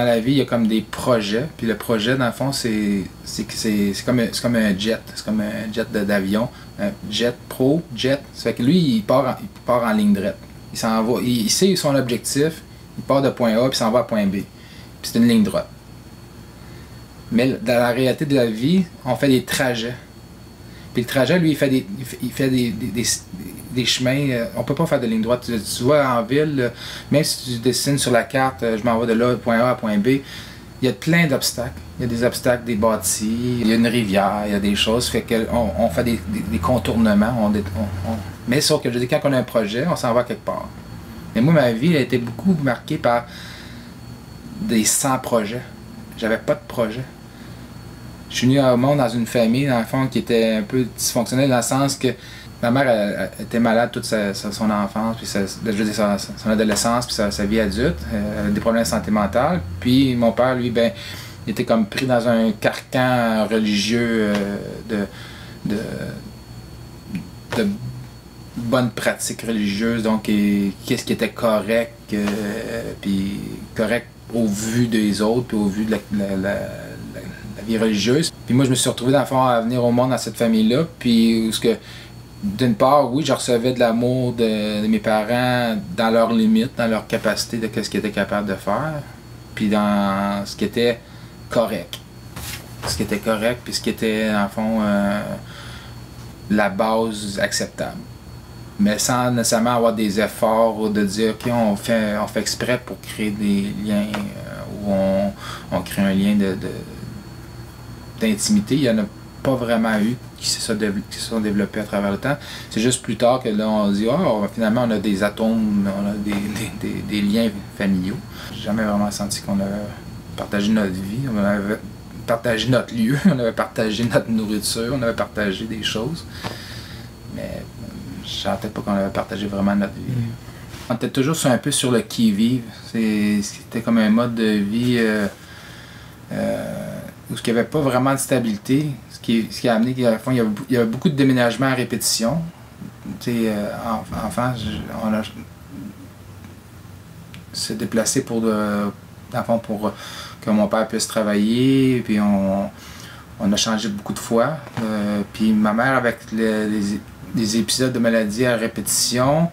la vie, il y a comme des projets. Puis le projet, dans le fond, c'est comme un jet. C'est comme un jet d'avion. Un jet pro, jet. Ça fait que lui, il part en ligne droite. Il s'en va. Il sait son objectif. Il part de point A puis s'en va à point B. Puis c'est une ligne droite. Mais dans la réalité de la vie, on fait des trajets. Puis le trajet, lui, il fait des chemins. On peut pas faire de ligne droite. Tu vois, en ville, même si tu dessines sur la carte, je m'en vais de là, point A à point B, il y a plein d'obstacles. Il y a des obstacles, des bâtis, il y a une rivière, il y a des choses. Fait qu'on fait des contournements. Mais sauf que je dis, quand on a un projet, on s'en va quelque part. Mais moi, ma vie a été beaucoup marquée par des 100 projets. J'avais pas de projet. Je suis venu au monde dans une famille, dans le fond, qui était un peu dysfonctionnelle, dans le sens que ma mère elle était malade toute son enfance, puis je veux dire, son adolescence, puis sa vie adulte, des problèmes de santé mentale. Puis mon père, lui, ben, il était comme pris dans un carcan religieux de bonnes pratiques religieuses, donc qu'est-ce qui était correct, puis correct au vu des autres, puis au vu de la vie religieuse. Puis moi, je me suis retrouvé dans le fond à venir au monde dans cette famille-là, puis où d'une part, oui, je recevais de l'amour de mes parents dans leurs limites, dans leur capacité de ce qu'ils étaient capables de faire, puis dans ce qui était correct. Ce qui était correct, puis ce qui était, en fond, la base acceptable. Mais sans nécessairement avoir des efforts ou de dire, OK, on fait exprès pour créer des liens, où on crée un lien d'intimité. Il n'y en a pas vraiment eu qui se sont développés à travers le temps. C'est juste plus tard que là, on dit, finalement, on a des atomes, on a des liens familiaux. J'ai jamais vraiment senti qu'on avait partagé notre vie, on avait partagé notre lieu, on avait partagé notre nourriture, on avait partagé des choses. Mais je sentais pas qu'on avait partagé vraiment notre vie. On était toujours un peu sur le qui-vive. C'était comme un mode de vie où il n'y avait pas vraiment de stabilité, ce qui a amené qu'il y avait beaucoup de déménagements à répétition. Enfant, on s'est déplacé pour que mon père puisse travailler, puis on a changé beaucoup de fois. Puis ma mère, avec les épisodes de maladie à répétition,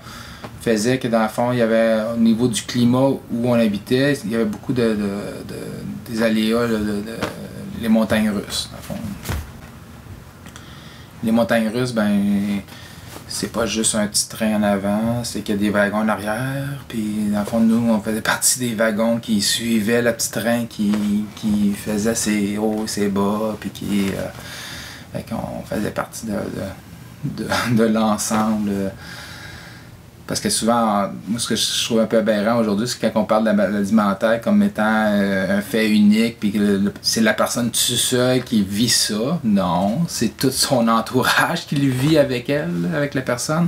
faisait que dans le fond, il y avait, au niveau du climat où on habitait, il y avait beaucoup des aléas, les montagnes russes, dans le fond. Les montagnes russes, ben, c'est pas juste un petit train en avant, c'est qu'il y a des wagons en arrière, puis dans le fond, nous, on faisait partie des wagons qui suivaient le petit train qui faisait ses hauts et ses bas, puis fait qu'on faisait partie de l'ensemble. Parce que souvent, moi, ce que je trouve un peu aberrant aujourd'hui, c'est quand on parle de la maladie mentale comme étant un fait unique, puis que c'est la personne tout seule qui vit ça. Non, c'est tout son entourage qui le vit avec elle, avec la personne.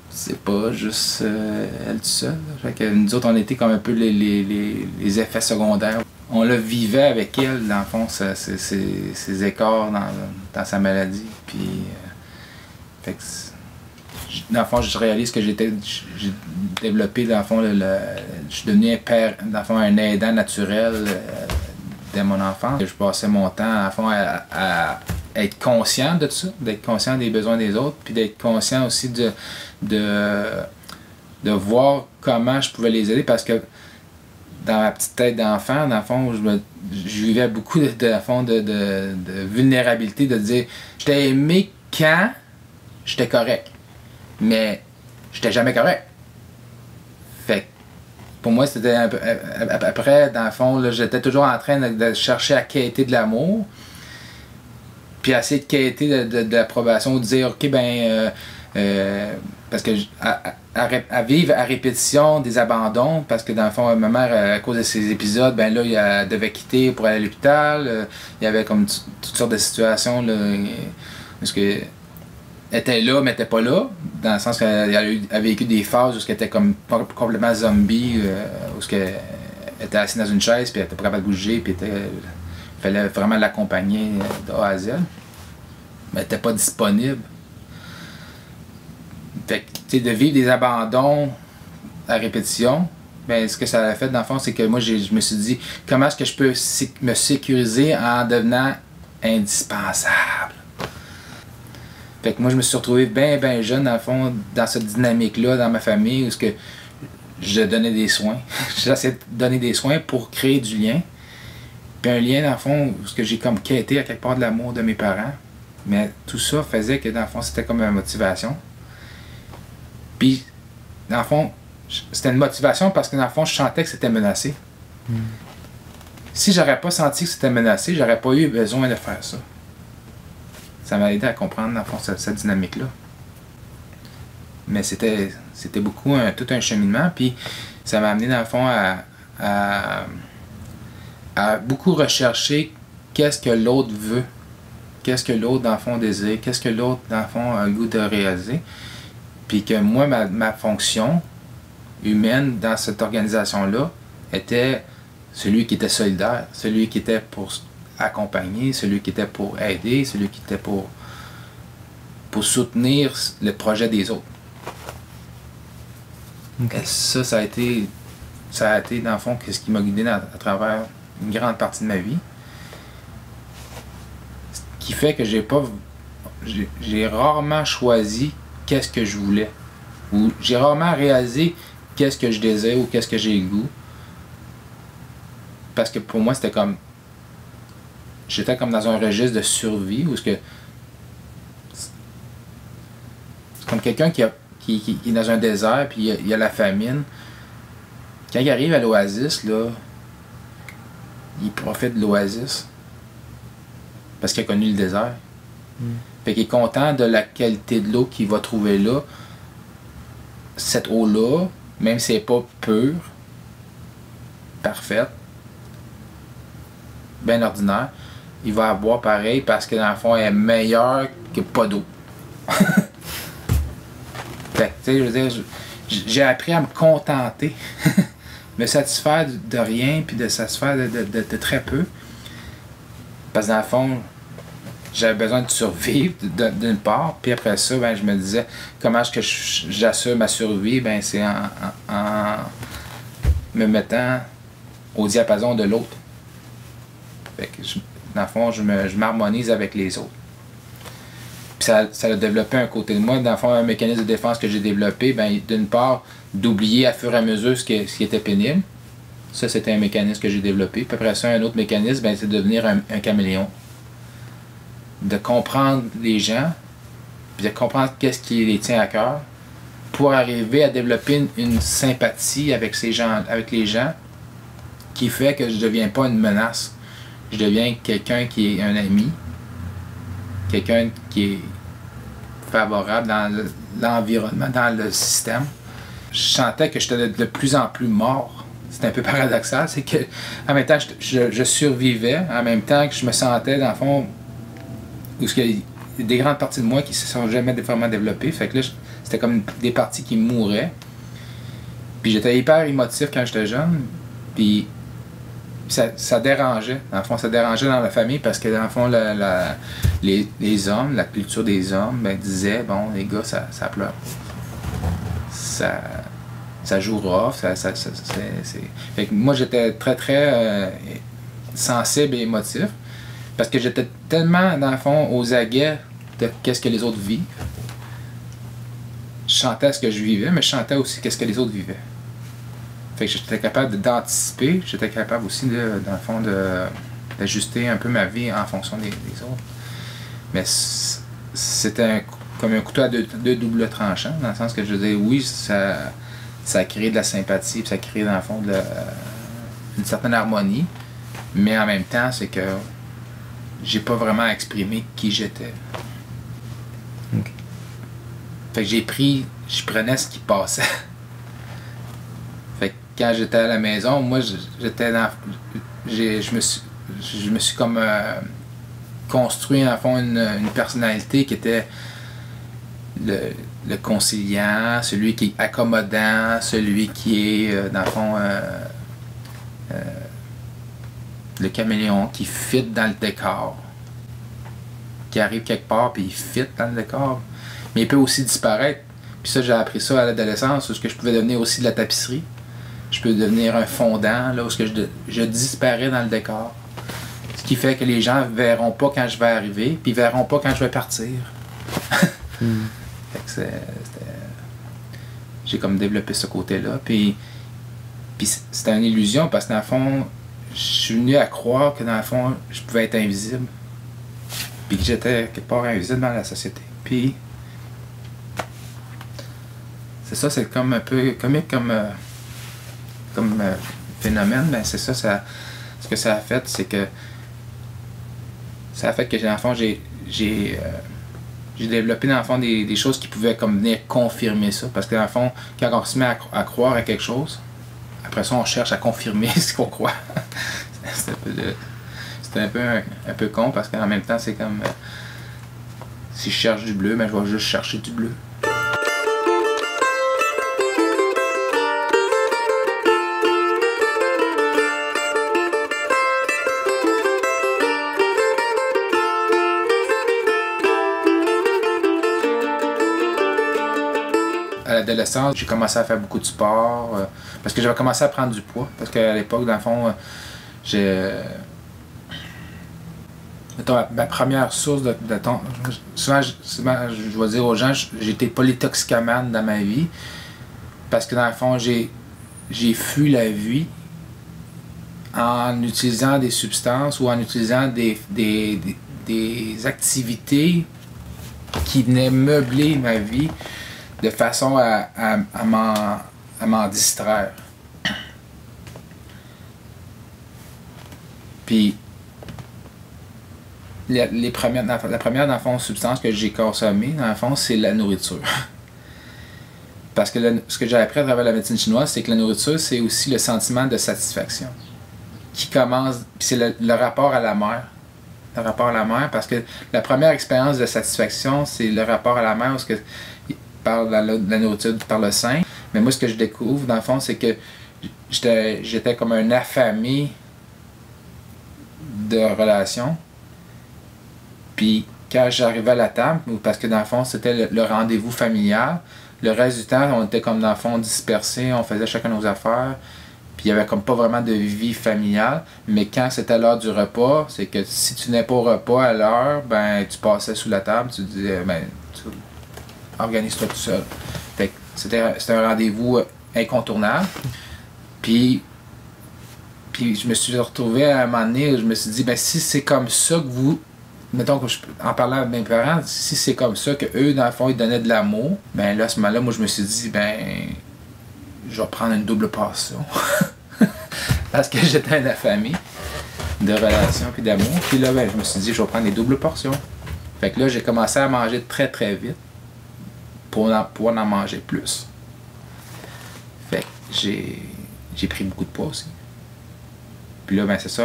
C'est pas juste elle toute seule. Fait que nous autres, on était comme un peu les effets secondaires. On le vivait avec elle, dans le fond, ses écarts dans sa maladie. Puis, fait que dans le fond, je réalise que j'ai développé, dans le fond, je suis devenu un père, dans le fond, un aidant naturel dès mon enfance. Je passais mon temps, dans le fond, à être conscient de ça, d'être conscient des besoins des autres, puis d'être conscient aussi de voir comment je pouvais les aider, parce que dans ma petite tête d'enfant, dans le fond, je vivais beaucoup de vulnérabilité, de dire, je t'ai aimé quand j'étais correct. Mais j'étais jamais correct. Fait que pour moi, c'était après, dans le fond, j'étais toujours en train de chercher à quêter de l'amour, puis à essayer de quêter de l'approbation, de dire, OK, ben, parce que à vivre à répétition des abandons, parce que dans le fond, ma mère, à cause de ces épisodes, ben là, elle devait quitter pour aller à l'hôpital. Il y avait comme toutes sortes de situations, là, parce que elle était là, mais elle était pas là, dans le sens qu'elle a vécu des phases où elle était comme complètement zombie, où elle était assise dans une chaise, puis elle était pas capable de bouger, puis il fallait vraiment l'accompagner de A à Z. Mais elle était pas disponible. Fait que, tu sais, de vivre des abandons à répétition, ben, ce que ça a fait, dans le fond, c'est que moi, je me suis dit, comment est-ce que je peux me sécuriser en devenant indispensable? Fait que moi, je me suis retrouvé bien jeune, dans le fond, dans cette dynamique-là, dans ma famille, où ce que je donnais des soins. J'essayais de donner des soins pour créer du lien. Puis un lien, dans le fond, où ce que j'ai comme quêté à quelque part de l'amour de mes parents. Mais tout ça faisait que, dans le fond, c'était comme une motivation. Puis, dans le fond, c'était une motivation parce que, dans le fond, je sentais que c'était menacé. Si j'aurais pas senti que c'était menacé, j'aurais pas eu besoin de faire ça. Ça m'a aidé à comprendre, dans le fond, cette dynamique-là. Mais c'était beaucoup tout un cheminement, puis ça m'a amené, dans le fond, à beaucoup rechercher qu'est-ce que l'autre veut, qu'est-ce que l'autre, dans le fond, désire, qu'est-ce que l'autre, dans le fond, a le goût de réaliser. Puis que moi, ma fonction humaine dans cette organisation-là était celui qui était solidaire, celui qui était pour accompagner, celui qui était pour aider, celui qui était pour soutenir le projet des autres. Okay. Et ça a été, dans le fond, ce qui m'a guidé à travers une grande partie de ma vie. Ce qui fait que j'ai rarement choisi qu'est-ce que je voulais. Ou j'ai rarement réalisé qu'est-ce que je désire ou qu'est-ce que j'ai le goût. Parce que pour moi, c'était comme... J'étais comme dans un registre de survie où c'est comme quelqu'un qui est dans un désert puis il y a la famine. Quand il arrive à l'oasis, là, il profite de l'oasis parce qu'il a connu le désert. Fait qu'il est content de la qualité de l'eau qu'il va trouver là. Cette eau-là, même si elle n'est pas pure, parfaite, bien ordinaire, il va avoir pareil parce que dans le fond, elle est meilleure que pas d'eau. Fait que, tu sais, je veux dire, j'ai appris à me contenter, me satisfaire de rien, puis de satisfaire de très peu. Parce que dans le fond, j'avais besoin de survivre d'une part, puis après ça, ben, je me disais, comment est-ce que j'assure ma survie? Ben, c'est en me mettant au diapason de l'autre. Fait que, dans le fond, je m'harmonise avec les autres. Puis ça a développé un côté de moi, dans le fond, un mécanisme de défense que j'ai développé, ben, d'une part, d'oublier à fur et à mesure ce qui était pénible. Ça, c'était un mécanisme que j'ai développé. Puis après ça, un autre mécanisme, ben, c'est de devenir un caméléon. De comprendre les gens, puis de comprendre qu'est-ce qui les tient à cœur, pour arriver à développer une sympathie avec ces gens, avec les gens, qui fait que je ne deviens pas une menace. Je deviens quelqu'un qui est un ami, quelqu'un qui est favorable dans l'environnement, dans le système. Je sentais que j'étais de plus en plus mort. C'est un peu paradoxal, c'est que en même temps je survivais, en même temps que je me sentais dans le fond où il y a des grandes parties de moi qui se sont jamais vraiment développées. Fait que là, c'était comme des parties qui mouraient. Puis j'étais hyper émotif quand j'étais jeune. Puis ça dérangeait. Dans le fond, ça dérangeait dans la famille parce que dans le fond, les hommes, la culture des hommes, ben, disaient, bon, les gars, ça pleure. Ça joue rough. Fait que moi, j'étais très sensible et émotif. Parce que j'étais tellement, dans le fond, aux aguets de qu'est-ce que les autres vivent. Je chantais ce que je vivais, mais je chantais aussi qu'est-ce que les autres vivaient. Fait que j'étais capable d'anticiper, j'étais capable aussi, dans le fond, d'ajuster un peu ma vie en fonction des autres. Mais c'était comme un couteau à deux doubles tranchants, dans le sens que je disais, oui, ça crée de la sympathie, puis ça crée, dans le fond, une certaine harmonie, mais en même temps, c'est que j'ai pas vraiment exprimé qui j'étais. Okay. Fait que je prenais ce qui passait. Fait que quand j'étais à la maison, moi j'étais dans. Je me suis comme construit en fond une personnalité qui était le conciliant, celui qui est accommodant, celui qui est dans le fond le caméléon qui fit dans le décor, qui arrive quelque part puis il fit dans le décor, mais il peut aussi disparaître. Puis ça, j'ai appris ça à l'adolescence, parce que je pouvais devenir aussi de la tapisserie. je peux devenir un fondant, là, où je disparais dans le décor. Ce qui fait que les gens ne verront pas quand je vais arriver, puis ils ne verront pas quand je vais partir. Fait que j'ai comme développé ce côté-là. Puis c'était une illusion parce que dans le fond, je suis venu à croire que dans le fond, je pouvais être invisible. Puis que j'étais quelque part invisible dans la société. Puis c'est ça, c'est comme un peu comique comme phénomène, mais c'est ça, ce que ça a fait, c'est que ça a fait que dans le fond, j'ai développé dans le fond des choses qui pouvaient comme venir confirmer ça. Parce que dans le fond, quand on se met à croire à quelque chose, après ça on cherche à confirmer ce qu'on croit. C'est un peu con parce qu'en même temps c'est comme si je cherche du bleu, ben je vais juste chercher du bleu. À l'adolescence, j'ai commencé à faire beaucoup de sport parce que j'avais commencé à prendre du poids. Parce qu'à l'époque, dans le fond, ma première source de ton. Souvent, je dois dire aux gens, j'ai été polytoxicomane dans ma vie. Parce que dans le fond, j'ai fui la vie en utilisant des substances ou en utilisant des activités qui venaient meubler ma vie de façon à m'en distraire. Puis, la première, dans le fond, substance que j'ai consommée, dans le fond, c'est la nourriture. Parce que ce que j'ai appris à travers la médecine chinoise, c'est que la nourriture, c'est aussi le sentiment de satisfaction. Qui commence, puis c'est le rapport à la mère. Le rapport à la mère, parce que la première expérience de satisfaction, c'est le rapport à la mère, parce que par la nourriture, par le sein. Mais moi, ce que je découvre, dans le fond, c'est que j'étais comme un affamé de relations. Puis, quand j'arrivais à la table, parce que dans le fond, c'était le rendez-vous familial, le reste du temps, on était comme dans le fond dispersés, on faisait chacun nos affaires. Puis, il n'y avait comme pas vraiment de vie familiale. Mais quand c'était l'heure du repas, c'est que si tu n'es pas au repas à l'heure, ben, tu passais sous la table, tu disais, ben, organise-toi tout seul. C'était un rendez-vous incontournable. Puis je me suis retrouvé à un moment donné, je me suis dit, ben si c'est comme ça que vous, mettons que en parlant avec mes parents, si c'est comme ça que eux dans le fond ils donnaient de l'amour, ben là à ce moment-là, moi je me suis dit, ben je vais prendre une double portion. Parce que j'étais un affamé de relations puis d'amour. Puis là, ben, je me suis dit, je vais prendre des doubles portions. Fait que là, j'ai commencé à manger très très vite. Pour pouvoir en manger plus. Fait que j'ai pris beaucoup de poids aussi. Puis là, ben c'est ça.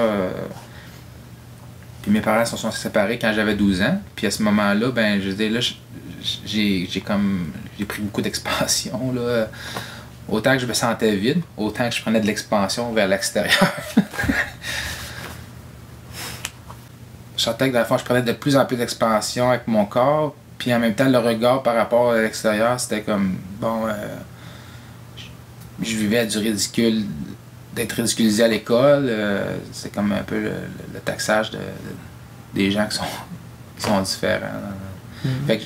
Puis mes parents se sont séparés quand j'avais 12 ans. Puis à ce moment-là, ben je dis là, j'ai pris beaucoup d'expansion. Là. Autant que je me sentais vide, autant que je prenais de l'expansion vers l'extérieur. Je sentais que dans le fond, je prenais de plus en plus d'expansion avec mon corps. Puis en même temps, le regard par rapport à l'extérieur, c'était comme, bon, je vivais à du ridicule, d'être ridiculisé à l'école. C'est comme un peu le taxage des gens qui sont différents. Fait que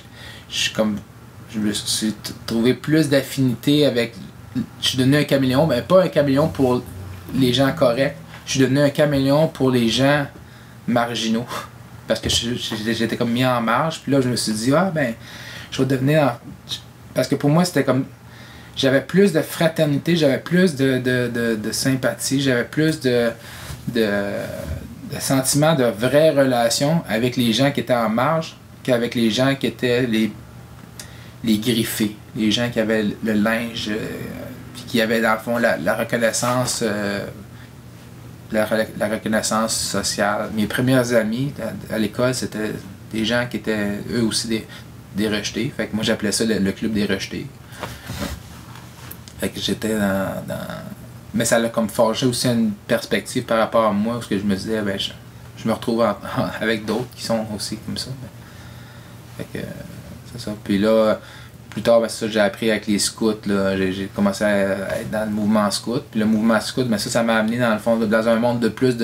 je me suis trouvé plus d'affinité avec... Je suis devenu un caméléon, mais pas un caméléon pour les gens corrects. Je suis devenu un caméléon pour les gens marginaux. Parce que j'étais comme mis en marge, puis là je me suis dit, ah ben, je vais devenir... Parce que pour moi c'était comme... J'avais plus de fraternité, j'avais plus de sympathie, j'avais plus de sentiment de vraie relation avec les gens qui étaient en marge qu'avec les gens qui étaient les griffés, les gens qui avaient le linge, qui avaient dans le fond la reconnaissance... La reconnaissance sociale. Mes premiers amis à l'école, c'était des gens qui étaient eux aussi des rejetés. Fait que moi j'appelais ça le club des rejetés. Fait que j'étais dans... Mais ça a comme forgé aussi une perspective par rapport à moi, parce que je me disais, ben, je me retrouve avec d'autres qui sont aussi comme ça. Fait que c'est ça. Puis là, plus tard, ben, ça, j'ai appris avec les scouts. J'ai commencé à être dans le mouvement scout. Puis le mouvement scout, ben, ça m'a amené dans le fond dans un monde de plus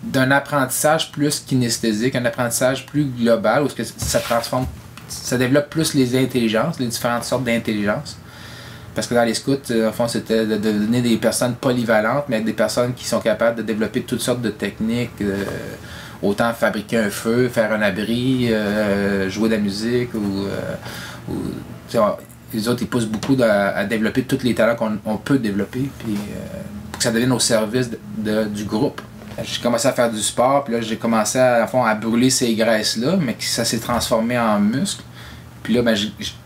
d'un apprentissage plus kinesthésique, un apprentissage plus global, où ça transforme, ça développe plus les intelligences, les différentes sortes d'intelligence. Parce que dans les scouts, en fond, c'était de devenir des personnes polyvalentes, mais des personnes qui sont capables de développer toutes sortes de techniques, autant fabriquer un feu, faire un abri, jouer de la musique, les autres, ils poussent beaucoup à développer tous les talents qu'on peut développer, puis pour que ça devienne au service du groupe. J'ai commencé à faire du sport, puis là, j'ai commencé à brûler ces graisses-là, mais ça s'est transformé en muscles. Puis là, ben,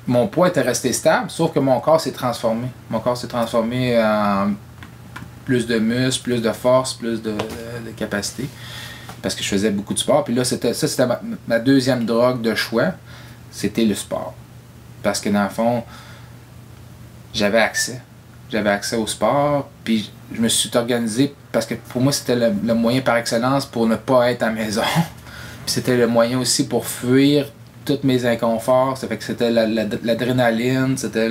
mon poids était resté stable, sauf que mon corps s'est transformé. Mon corps s'est transformé en plus de muscles, plus de force, plus de capacité. Parce que je faisais beaucoup de sport. Puis là, c'était ma deuxième drogue de choix, c'était le sport. Parce que dans le fond, j'avais accès. J'avais accès au sport, puis je me suis organisé parce que pour moi, c'était le moyen par excellence pour ne pas être à la maison. Puis c'était le moyen aussi pour fuir tous mes inconforts. Ça fait que c'était l'adrénaline, c'était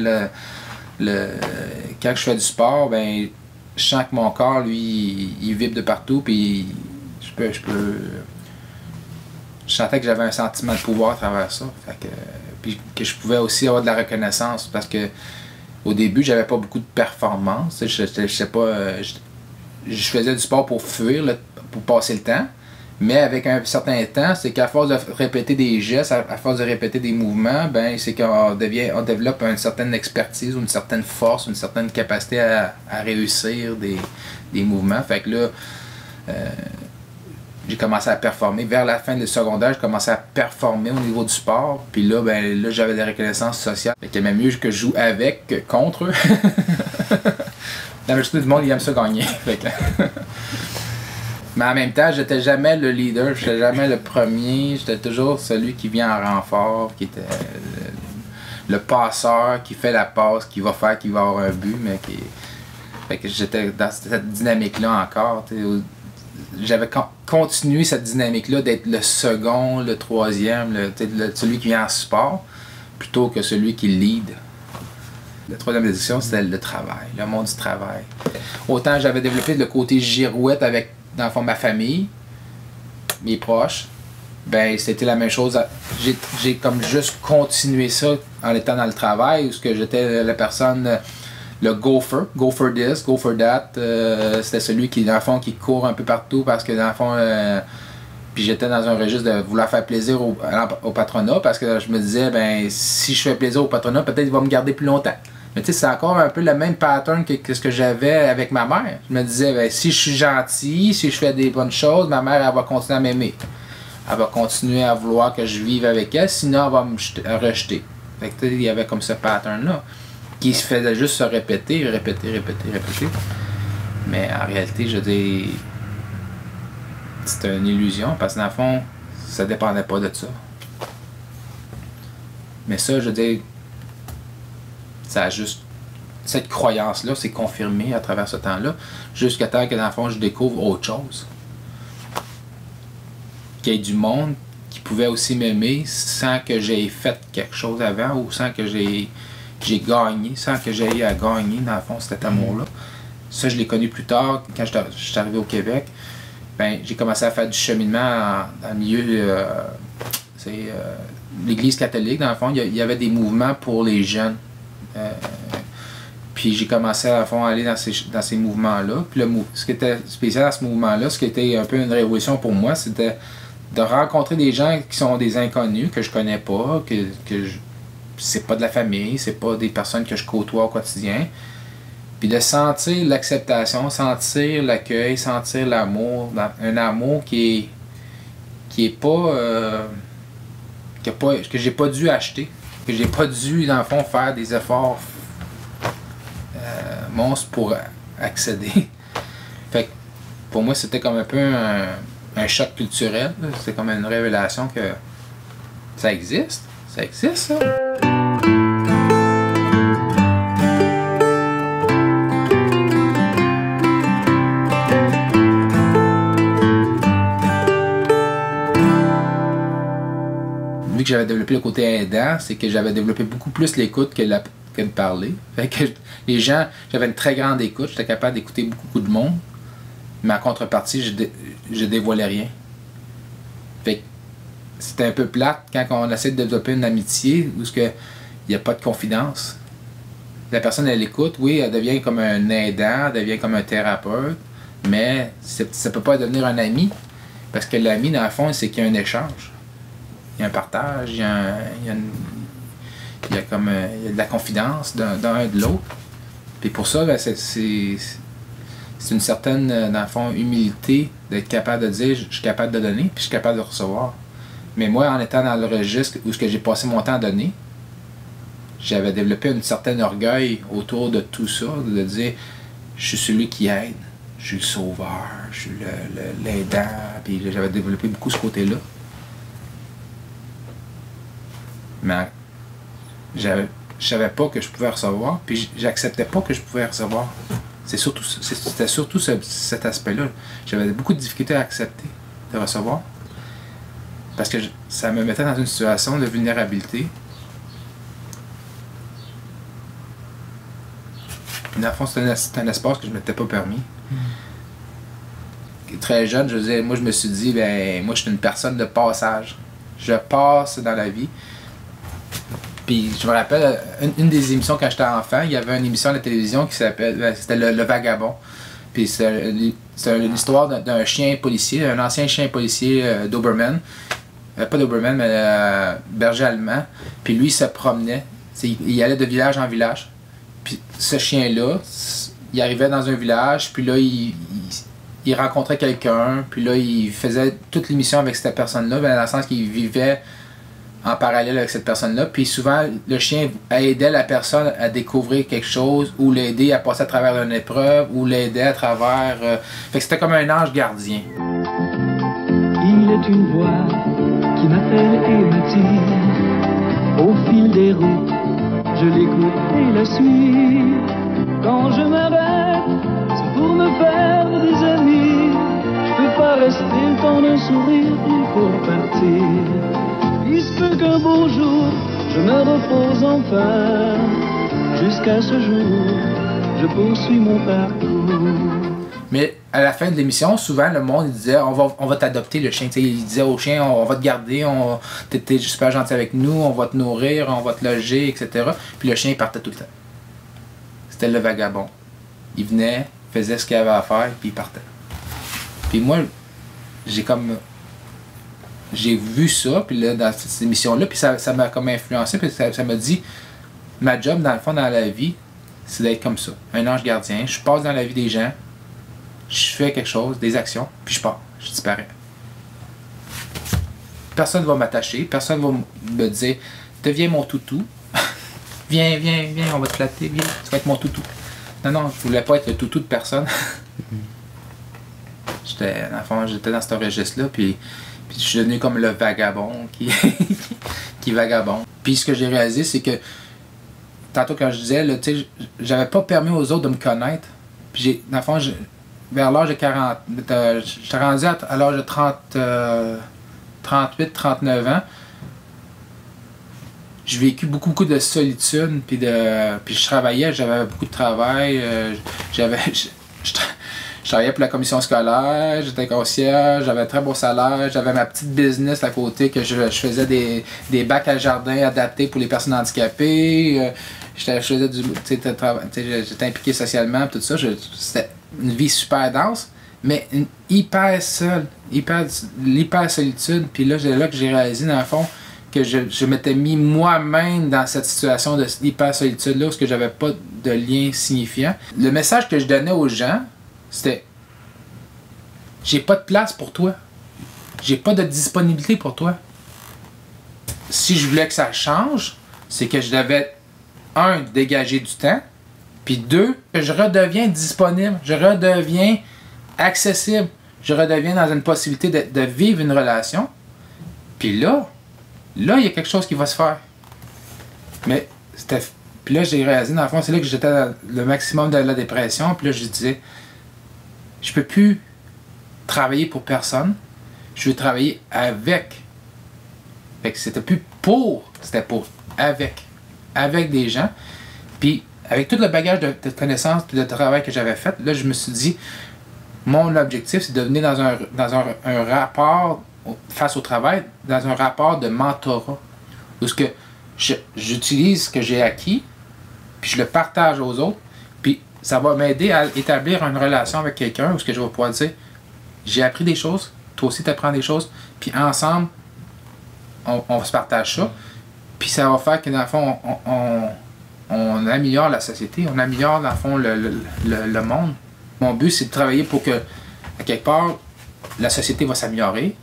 quand je fais du sport, ben je sens que mon corps, lui, il vibre de partout, puis je sentais que j'avais un sentiment de pouvoir à travers ça. Fait que, puis que je pouvais aussi avoir de la reconnaissance, parce que au début, j'avais pas beaucoup de performance. Je faisais du sport pour fuir, pour passer le temps. Mais avec un certain temps, c'est qu'à force de répéter des gestes, à force de répéter des mouvements, ben c'est qu'on développe une certaine expertise, une certaine force, une certaine capacité à réussir des mouvements. Fait que là, j'ai commencé à performer. Vers la fin du secondaire, j'ai commencé à performer au niveau du sport. Puis là, ben là, j'avais des reconnaissances sociales. Fait qu'il aimait mieux que je joue avec que contre eux. La majorité du monde, il aime ça gagner. Fait que mais en même temps, j'étais jamais le leader, j'étais jamais le premier, j'étais toujours celui qui vient en renfort, qui était le passeur, qui fait la passe, qui va avoir un but, mais qui... Fait que j'étais dans cette dynamique-là encore. J'avais continué cette dynamique-là d'être le second, le troisième, celui qui vient en support, plutôt que celui qui lead. La troisième édition, c'était le travail, le monde du travail. Autant j'avais développé le côté girouette avec, dans le fond, ma famille, mes proches, ben c'était la même chose. J'ai comme juste continué ça en étant dans le travail, où j'étais la personne, le gopher, go for this, go for that. C'était celui qui, dans le fond, qui court un peu partout parce que, dans le fond, puis j'étais dans un registre de vouloir faire plaisir au patronat, parce que je me disais, ben si je fais plaisir au patronat, peut-être il va me garder plus longtemps. Mais tu sais, c'est encore un peu le même pattern que ce que j'avais avec ma mère. Je me disais, ben, si je suis gentil, si je fais des bonnes choses, ma mère, elle va continuer à m'aimer. Elle va continuer à vouloir que je vive avec elle, sinon elle va me rejeter. Fait que il y avait comme ce pattern-là, qui se faisait juste se répéter. Mais en réalité, je dis, c'était une illusion, parce que dans le fond, ça dépendait pas de ça. Mais ça, je dis, ça a juste... Cette croyance-là s'est confirmée à travers ce temps-là, jusqu'à temps que, dans le fond, je découvre autre chose. Qu'il y ait du monde qui pouvait aussi m'aimer sans que j'aie fait quelque chose avant, ou sans que j'ai gagné, sans que j'aie à gagner, dans le fond, cet amour-là. Ça, je l'ai connu plus tard, quand je suis arrivé au Québec. Ben, j'ai commencé à faire du cheminement dans le milieu... l'Église catholique, dans le fond, il y avait des mouvements pour les jeunes. Puis j'ai commencé à aller dans ces mouvements-là. Puis ce qui était spécial à ce mouvement-là, ce qui était un peu une révolution pour moi, c'était de rencontrer des gens qui sont des inconnus, que je connais pas, c'est pas de la famille, c'est pas des personnes que je côtoie au quotidien. Puis de sentir l'acceptation, sentir l'accueil, sentir l'amour, un amour que j'ai pas dû acheter, que j'ai pas dû, dans le fond, faire des efforts monstres pour accéder. Fait que pour moi, c'était comme un peu un choc culturel. C'est comme une révélation que ça existe. Ça existe, ça. que j'avais développé le côté aidant, c'est que j'avais développé beaucoup plus l'écoute que de parler. Fait que les gens, j'avais une très grande écoute, j'étais capable d'écouter beaucoup de monde, mais en contrepartie, je dévoilais rien. Fait que c'était un peu plate quand on essaie de développer une amitié où il n'y a pas de confidence. La personne, elle écoute, oui, elle devient comme un aidant, elle devient comme un thérapeute, mais ça ne peut pas devenir un ami, parce que l'ami, dans le fond, c'est qu'il y a un échange. Il y a un partage, il y a de la confidence d'un et de l'autre. Puis pour ça, ben, c'est une certaine, dans le fond, humilité d'être capable de dire je suis capable de donner, puis je suis capable de recevoir. Mais moi, en étant dans le registre où j'ai passé mon temps à donner, j'avais développé un certain orgueil autour de tout ça, de dire je suis celui qui aide, je suis le sauveur, je suis l'aidant, puis j'avais développé beaucoup ce côté-là. Mais je savais pas que je pouvais recevoir, puis j'acceptais pas que je pouvais recevoir. C'était surtout cet aspect-là. J'avais beaucoup de difficultés à accepter de recevoir, parce que ça me mettait dans une situation de vulnérabilité. Dans le fond, c'est un espace que je ne m'étais pas permis. Très jeune, moi je me suis dit, ben moi je suis une personne de passage. Je passe dans la vie. Puis je me rappelle, une des émissions quand j'étais enfant, il y avait une émission à la télévision qui c'était le Vagabond. Puis c'est une histoire d'un chien policier, un ancien chien policier Doberman. Pas Doberman, mais berger allemand. Puis lui, il se promenait. Il allait de village en village. Puis ce chien-là, il arrivait dans un village, puis là, il rencontrait quelqu'un, puis là, il faisait toute l'émission avec cette personne-là, dans le sens qu'il vivait en parallèle avec cette personne-là. Puis souvent, le chien aidait la personne à découvrir quelque chose, ou l'aider à passer à travers une épreuve, ou l'aider à travers... Fait que c'était comme un ange gardien. Il est une voix qui m'appelle et me tire au fil des routes. Je l'écoute et la suis. Quand je m'arrête, c'est pour me faire des amis. Je peux pas rester le temps d'un sourire, il faut partir. Il se peut qu'un beau jour, je me repose enfin. Jusqu'à ce jour, je poursuis mon parcours. Mais à la fin de l'émission, souvent le monde il disait on va t'adopter le chien. T'sais, il disait au chien on va te garder, t'es super gentil avec nous, on va te nourrir, on va te loger, etc. Puis le chien il partait tout le temps. C'était le vagabond. Il venait, faisait ce qu'il avait à faire, puis il partait. Puis moi, j'ai vu ça, puis là, dans cette émission-là, puis ça m'a comme influencé, puis ça m'a dit ma job dans le fond dans la vie, c'est d'être comme ça, un ange gardien. Je passe dans la vie des gens. Je fais quelque chose, des actions, puis je pars, je disparais. Personne ne va m'attacher, personne ne va me dire « Deviens mon toutou, viens, on va te flatter, viens, tu vas être mon toutou. » Non, je voulais pas être le toutou de personne. J'étais dans ce registre-là, puis je suis devenu comme le vagabond qui vagabonde. Puis ce que j'ai réalisé, c'est que, tantôt quand je disais, là, j'avais pas permis aux autres de me connaître, puis dans le fond, vers l'âge de 40, j'étais rendu à l'âge de 38, 39 ans. J'ai vécu beaucoup de solitude, puis je travaillais, j'avais beaucoup de travail, je travaillais pour la commission scolaire, j'étais concierge, j'avais un très beau salaire, j'avais ma petite business à côté que je faisais des bacs à jardin adaptés pour les personnes handicapées. J'étais impliqué socialement, tout ça. C'était une vie super dense, mais une hyper seule, l'hyper solitude. Puis là, c'est là que j'ai réalisé, dans le fond, que je m'étais mis moi-même dans cette situation de hyper solitude-là, parce que j'avais pas de lien signifiant. Le message que je donnais aux gens, c'était « J'ai pas de place pour toi. J'ai pas de disponibilité pour toi. » Si je voulais que ça change, c'est que je devais, un, dégager du temps, puis deux, que je redeviens disponible, je redeviens accessible, je redeviens dans une possibilité de vivre une relation. Puis là, il y a quelque chose qui va se faire. Mais puis là, j'ai réalisé, dans le fond, c'est là que j'étais dans le maximum de la dépression. Puis là, je disais, je peux plus travailler pour personne, je veux travailler avec. Fait que c'était plus c'était pour, avec des gens. Puis, avec tout le bagage de connaissances et de travail que j'avais fait, là, je me suis dit, mon objectif, c'est de venir dans un rapport, face au travail, dans un rapport de mentorat. Où ce que j'utilise ce que j'ai acquis, puis je le partage aux autres, puis ça va m'aider à établir une relation avec quelqu'un où ce que je vais pouvoir dire, j'ai appris des choses, toi aussi tu apprends des choses, puis ensemble, on se partage ça, puis ça va faire que dans le fond, on améliore la société, on améliore dans le fond le monde. Mon but, c'est de travailler pour que, à quelque part, la société va s'améliorer.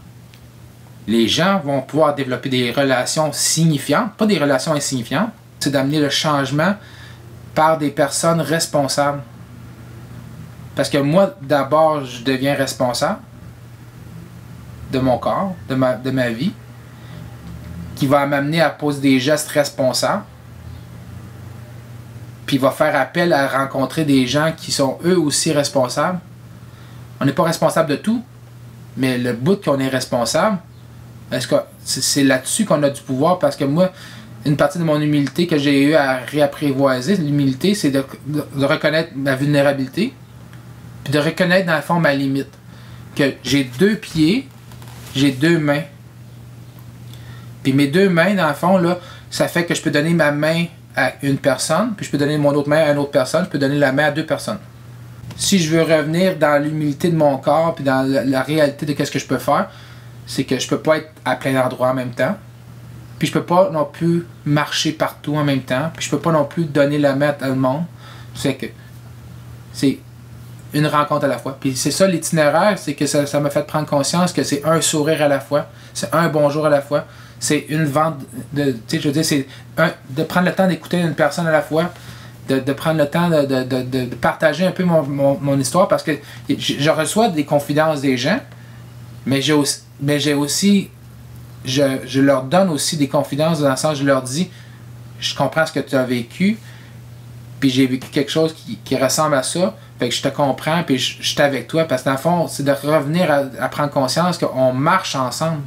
Les gens vont pouvoir développer des relations signifiantes, pas des relations insignifiantes. C'est d'amener le changement par des personnes responsables. Parce que moi, d'abord, je deviens responsable de mon corps, de ma vie, qui va m'amener à poser des gestes responsables. Puis il va faire appel à rencontrer des gens qui sont eux aussi responsables. On n'est pas responsable de tout, mais le bout qu'on est responsable, est-ce que c'est là-dessus qu'on a du pouvoir? Parce que moi, une partie de mon humilité que j'ai eu à réapprivoiser, l'humilité, c'est de reconnaître ma vulnérabilité, puis de reconnaître dans le fond ma limite. Que j'ai 2 pieds, j'ai 2 mains. Puis mes 2 mains, dans le fond, là, ça fait que je peux donner ma main à une personne, puis je peux donner mon autre main à une autre personne, je peux donner la main à 2 personnes. Si je veux revenir dans l'humilité de mon corps, puis dans la réalité de ce que je peux faire, c'est que je peux pas être à plein d'endroits en même temps, puis je peux pas non plus marcher partout en même temps, puis je peux pas non plus donner la main à tout le monde. C'est que c'est une rencontre à la fois. Puis c'est ça l'itinéraire, c'est que ça m'a fait prendre conscience que c'est un sourire à la fois, c'est un bonjour à la fois, c'est une vente de, tu sais, je veux dire, c'est de prendre le temps d'écouter une personne à la fois, de prendre le temps de partager un peu mon histoire, parce que je reçois des confidences des gens, mais j'ai aussi je leur donne aussi des confidences dans le sens, je leur dis, je comprends ce que tu as vécu, puis j'ai vécu quelque chose qui ressemble à ça, fait que je te comprends, puis je suis avec toi, parce que dans le fond, c'est de revenir à prendre conscience qu'on marche ensemble.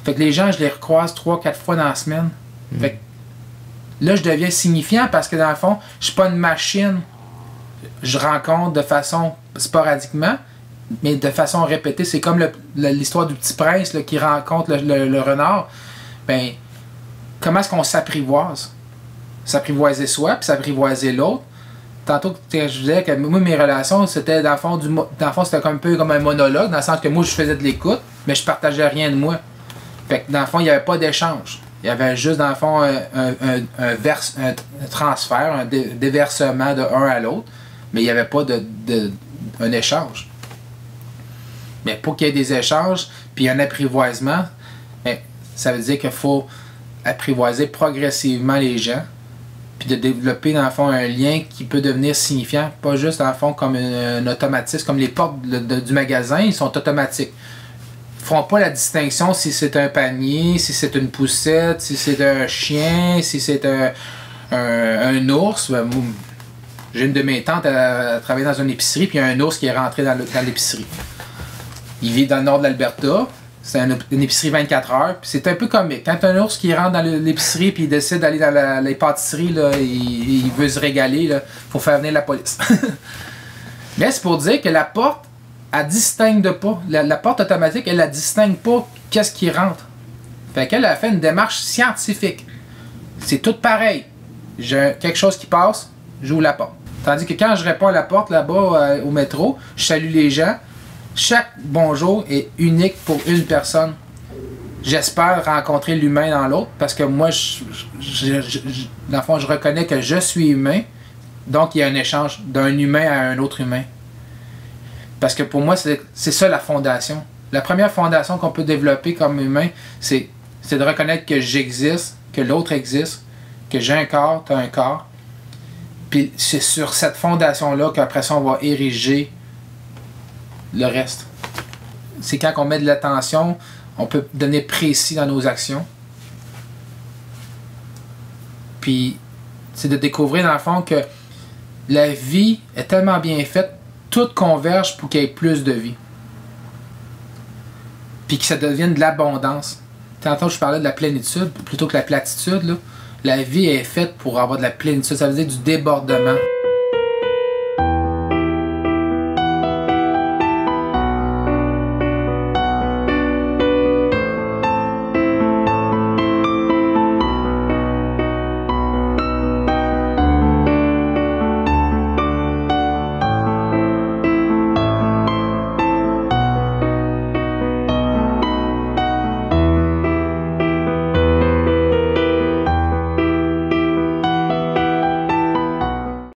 Fait que les gens, je les recroise 3-4 fois dans la semaine. Fait que là, je deviens signifiant parce que dans le fond, je suis pas une machine. Je rencontre de façon sporadiquement, mais de façon répétée. C'est comme l'histoire du petit prince là, qui rencontre le renard. Ben, comment est-ce qu'on s'apprivoise? S'apprivoiser soi, puis s'apprivoiser l'autre. Tantôt, je disais que moi, mes relations, c'était dans le fond, c'était un peu comme un monologue, dans le sens que moi, je faisais de l'écoute, mais je partageais rien de moi. Fait que dans le fond, il n'y avait pas d'échange. Il y avait juste, dans le fond, un transfert, un déversement de un à l'autre, mais il n'y avait pas un échange. Mais pour qu'il y ait des échanges, puis un apprivoisement, ça veut dire qu'il faut apprivoiser progressivement les gens, puis de développer, dans le fond, un lien qui peut devenir signifiant, pas juste, dans le fond, comme un automatisme, comme les portes du magasin, ils sont automatiques. Ils font pas la distinction si c'est un panier, si c'est une poussette, si c'est un chien, si c'est un ours. Ben, j'ai une de mes tantes à travailler dans une épicerie, puis il y a un ours qui est rentré dans l'épicerie. Il vit dans le nord de l'Alberta. C'est une épicerie 24 heures. Puis c'est un peu comique. Quand un ours qui rentre dans l'épicerie puis il décide d'aller dans les pâtisseries, là, il veut se régaler, il faut faire venir la police. Mais c'est pour dire que la porte, elle distingue pas. La porte automatique, elle distingue pas qu'est-ce qui rentre. Fait qu'elle a fait une démarche scientifique. C'est tout pareil. J'ai quelque chose qui passe, j'ouvre la porte. Tandis que quand je réponds à la porte là-bas au métro, je salue les gens. Chaque bonjour est unique pour une personne. J'espère rencontrer l'humain dans l'autre parce que moi, dans le fond, je reconnais que je suis humain. Donc, il y a un échange d'un humain à un autre humain. Parce que pour moi, c'est ça la fondation. La première fondation qu'on peut développer comme humain, c'est de reconnaître que j'existe, que l'autre existe, que j'ai un corps, tu as un corps. Puis c'est sur cette fondation-là qu'après ça, on va ériger le reste. C'est quand on met de l'attention, on peut devenir précis dans nos actions. Puis, c'est de découvrir dans le fond que la vie est tellement bien faite, tout converge pour qu'il y ait plus de vie. Puis que ça devienne de l'abondance. tantôt je parlais de la plénitude plutôt que la platitude, là. La vie est faite pour avoir de la plénitude, ça veut dire du débordement.